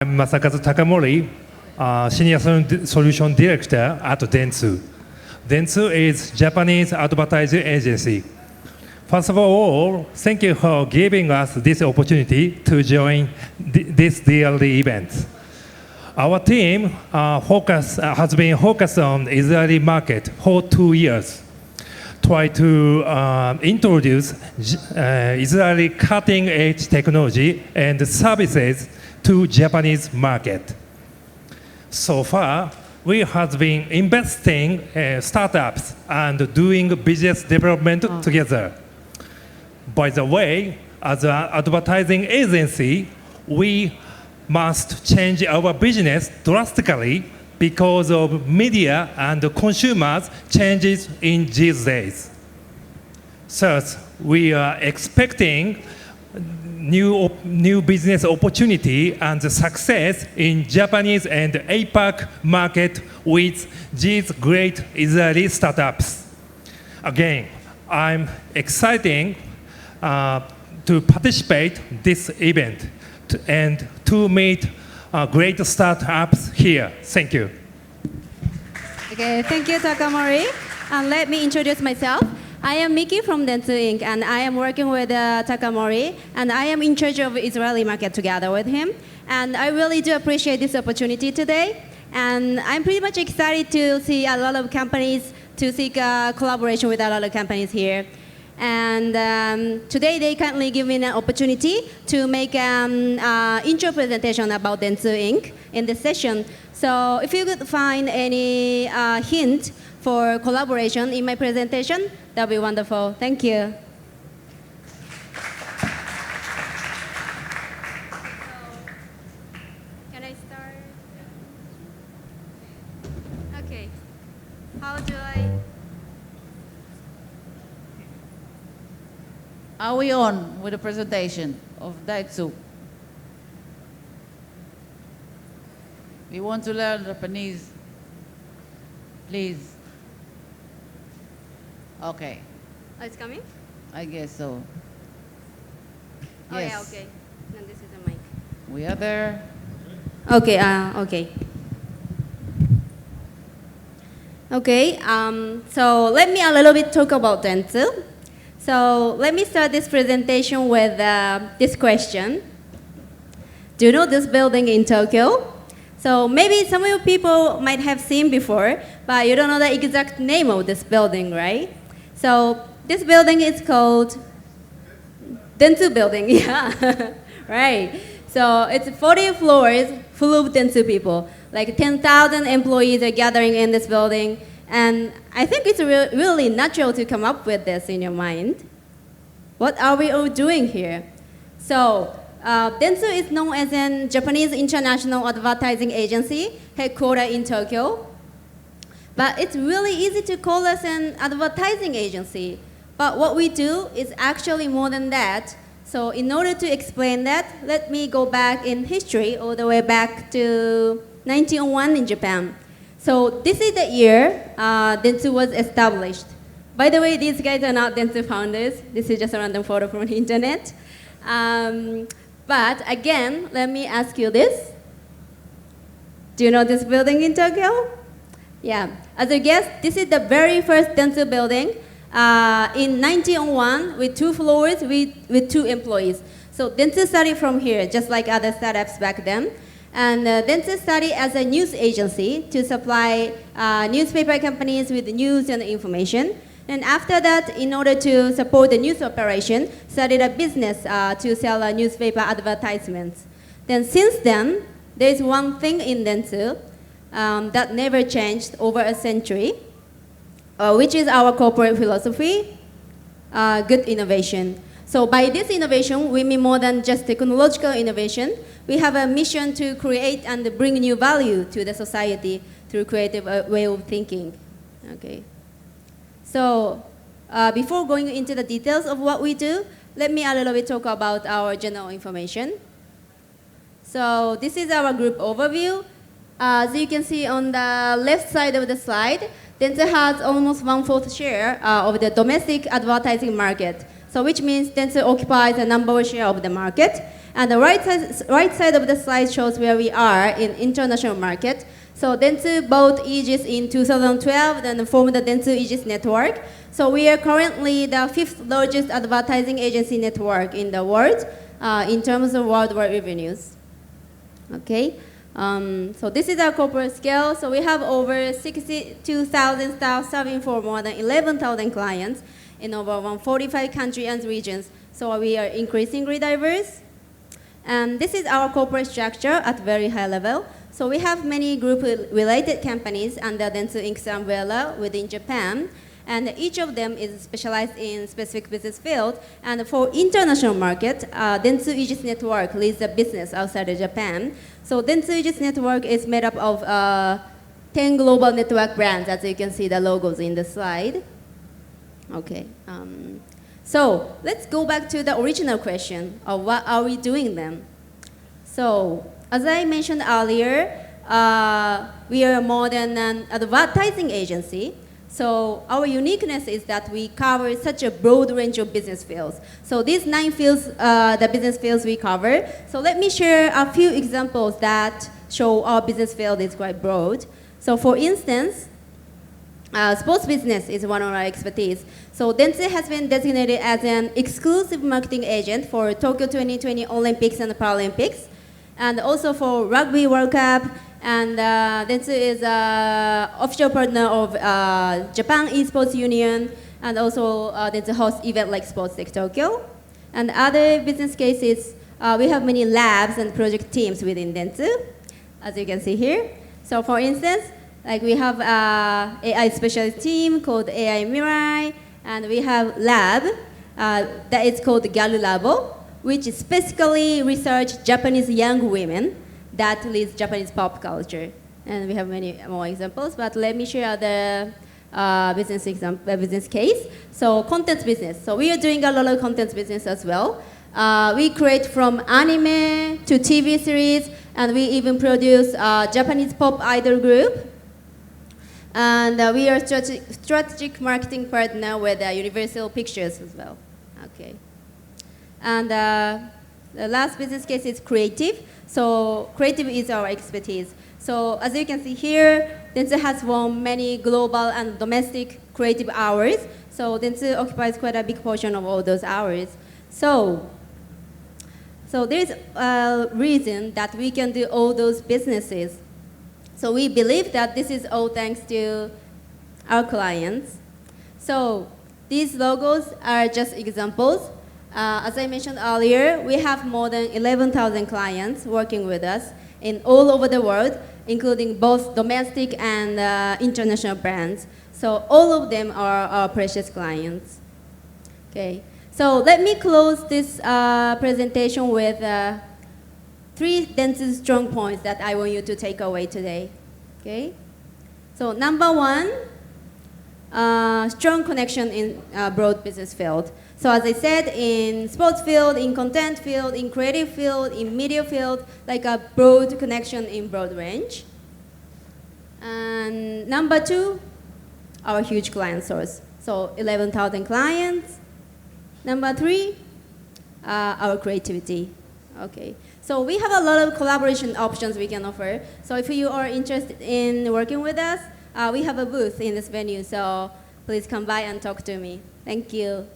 I'm Masakazu Takamori, Senior Solution Director at Dentsu. Dentsu is Japanese advertising agency. First of all, thank you for giving us this opportunity to join this DLD event. Our team has been focused on Israeli market for 2 years. Try to introduce Israeli cutting-edge technology and services to Japanese market. So far, we have been investing startups and doing business development together. By the way, as an advertising agency, we must change our business drastically because of media and consumers changes in these days. Thus, we are expecting new business opportunity and success in Japanese and APAC market with these great Israeli startups. Again, I'm excited to participate this event and to meet great startups here. Thank you. Okay, thank you, Takamori. And let me introduce myself. I am Miki from Dentsu Inc. and I am working with Takamori, and I am in charge of Israeli market together with him. And I really do appreciate this opportunity today. And I'm pretty much excited to see a lot of companies, to seek collaboration with a lot of companies here. And today they kindly give me an opportunity to make an intro presentation about Dentsu Inc. in this session. So if you could find any hint for collaboration in my presentation, that would be wonderful. Thank you. Can I start? Okay. How do I? Are we on with the presentation of Dentsu? We want to learn Japanese. Please. Okay. Oh, it's coming? I guess so. Oh, Yes. yeah, okay. Then this is the mic. We are there. Okay, okay. Okay, so let me a little bit talk about Dentsu. So let me start this presentation with this question. Do you know this building in Tokyo? So maybe some of you people might have seen before, but you don't know the exact name of this building, right? So this building is called Dentsu Building, yeah, right. So it's 40 floors full of Dentsu people. Like 10,000 employees are gathering in this building. And I think it's really natural to come up with this in your mind. What are we all doing here? So Dentsu is known as a Japanese international advertising agency headquartered in Tokyo. But it's really easy to call us an advertising agency. But what we do is actually more than that. So in order to explain that, let me go back in history all the way back to 1901 in Japan. So this is the year Dentsu was established. By the way, these guys are not Dentsu founders. This is just a random photo from the internet. But again, let me ask you this. Do you know this building in Tokyo? Yeah. As a guess, this is the very first Dentsu building in 1901 with 2 floors with 2 employees. So Dentsu started from here, just like other startups back then. And Dentsu started as a news agency to supply newspaper companies with news and information. And after that, in order to support the news operation, started a business to sell newspaper advertisements. Then since then, there is one thing in Dentsu that never changed over a century, which is our corporate philosophy, good innovation. So by this innovation, we mean more than just technological innovation. We have a mission to create and bring new value to the society through creative way of thinking. Okay. So before going into the details of what we do, let me a little bit talk about our general information. So this is our group overview. As you can see on the left side of the slide, Dentsu has almost 1/4 share of the domestic advertising market. So which means Dentsu occupies a number one share of the market. And the right side of the slide shows where we are in international market. So Dentsu bought Aegis in 2012, then formed the Dentsu Aegis network. So we are currently the 5th largest advertising agency network in the world in terms of worldwide revenues. Okay, so this is our corporate scale. So we have over 62,000 staff serving for more than 11,000 clients in over 145 countries and regions. So we are increasingly diverse. And this is our corporate structure at very high level. So we have many group-related companies under Dentsu Inc's umbrella within Japan. And each of them is specialized in specific business field. And for international market, Dentsu Aegis Network leads the business outside of Japan. So Dentsu Aegis Network is made up of 10 global network brands, as you can see the logos in the slide. Okay. So let's go back to the original question of what are we doing then? So as I mentioned earlier, we are more than an advertising agency. So our uniqueness is that we cover such a broad range of business fields. So these 9 fields, the business fields we cover. So let me share a few examples that show our business field is quite broad. So for instance, sports business is one of our expertise. So Dentsu has been designated as an exclusive marketing agent for Tokyo 2020 Olympics and Paralympics, and also for Rugby World Cup. And Dentsu is an official partner of Japan Esports Union, and also Dentsu hosts events like Sports Tech Tokyo. And other business cases, we have many labs and project teams within Dentsu, as you can see here. So for instance, like we have an AI specialist team called AI Mirai, and we have lab that is called Galu Labo, which specifically research Japanese young women that leads Japanese pop culture. And we have many more examples, but let me share the business case. So content business. So we are doing a lot of content business as well. We create from anime to TV series, and we even produce a Japanese pop idol group. And we are strategic marketing partner with Universal Pictures as well. Okay. And the last business case is creative. So creative is our expertise. So as you can see here, Dentsu has won many global and domestic creative hours. So Dentsu occupies quite a big portion of all those hours. So there's a reason that we can do all those businesses. So we believe that this is all thanks to our clients. So these logos are just examples. As I mentioned earlier, we have more than 11,000 clients working with us in all over the world, including both domestic and international brands. So all of them are our precious clients. Okay, so let me close this presentation with 3 Dentsu strong points that I want you to take away today. Okay, so number 1, strong connection in broad business field. So as I said, in sports field, in content field, in creative field, in media field, like a broad connection in broad range. And number 2, our huge client source. So 11,000 clients. Number 3, our creativity. Okay. So we have a lot of collaboration options we can offer. So if you are interested in working with us, we have a booth in this venue. So please come by and talk to me. Thank you.